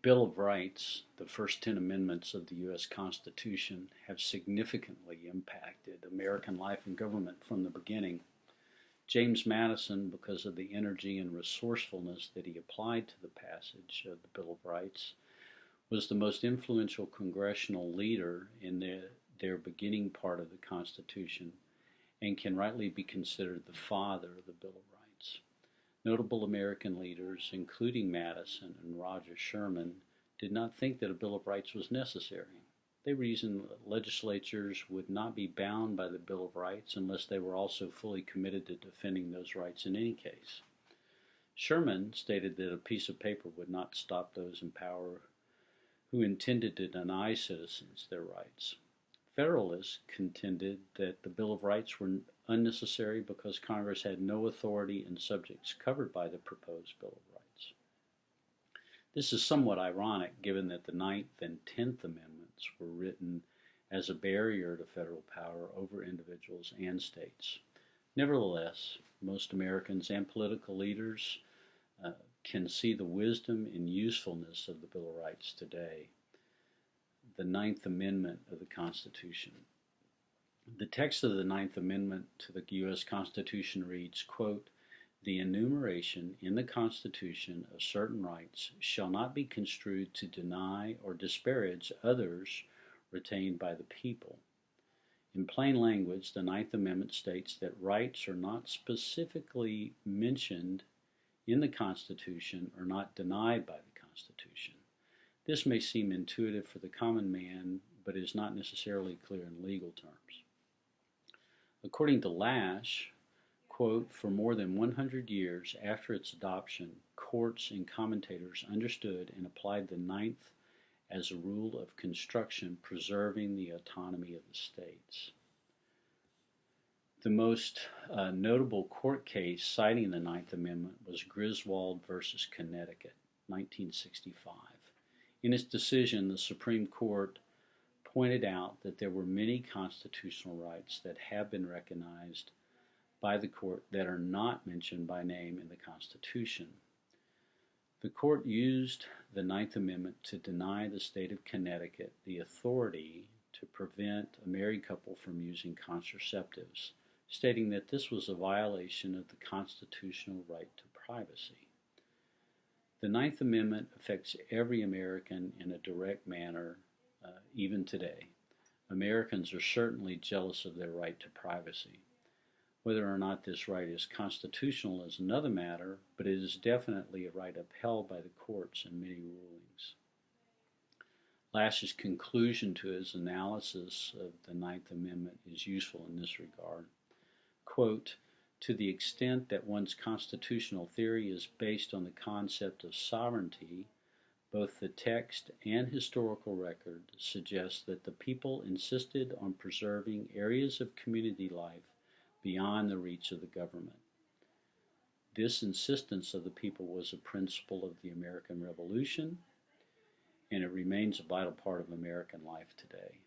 Bill of Rights, the first 10 amendments of the U.S. Constitution, have significantly impacted American life and government from the beginning. James Madison, because of the energy and resourcefulness that he applied to the passage of the Bill of Rights, was the most influential congressional leader in their beginning part of the Constitution and can rightly be considered the father of the Bill of Rights. Notable American leaders, including Madison and Roger Sherman, did not think that a Bill of Rights was necessary. They reasoned that legislatures would not be bound by the Bill of Rights unless they were also fully committed to defending those rights in any case. Sherman stated that a piece of paper would not stop those in power who intended to deny citizens their rights. Federalists contended that the Bill of Rights were unnecessary because Congress had no authority in subjects covered by the proposed Bill of Rights. This is somewhat ironic given that the Ninth and 10th Amendments were written as a barrier to federal power over individuals and states. Nevertheless, most Americans and political leaders can see the wisdom and usefulness of the Bill of Rights today. The Ninth Amendment of the Constitution. The text of the Ninth Amendment to the U.S. Constitution reads, quote, "The enumeration in the Constitution of certain rights shall not be construed to deny or disparage others retained by the people." In plain language, the Ninth Amendment states that rights are not specifically mentioned in the Constitution or not denied by the Constitution. This may seem intuitive for the common man, but is not necessarily clear in legal terms. According to Lash, quote, "For more than 100 years after its adoption, courts and commentators understood and applied the Ninth as a rule of construction preserving the autonomy of the states." The most notable court case citing the Ninth Amendment was Griswold versus Connecticut, 1965. In its decision, the Supreme Court pointed out that there were many constitutional rights that have been recognized by the court that are not mentioned by name in the Constitution. The court used the Ninth Amendment to deny the state of Connecticut the authority to prevent a married couple from using contraceptives, stating that this was a violation of the constitutional right to privacy. The Ninth Amendment affects every American in a direct manner, even today. Americans are certainly jealous of their right to privacy. Whether or not this right is constitutional is another matter, but it is definitely a right upheld by the courts in many rulings. Lash's conclusion to his analysis of the Ninth Amendment is useful in this regard. Quote, "To the extent that one's constitutional theory is based on the concept of sovereignty, both the text and historical record suggest that the people insisted on preserving areas of community life beyond the reach of the government. This insistence of the people was a principle of the American Revolution, and it remains a vital part of American life today."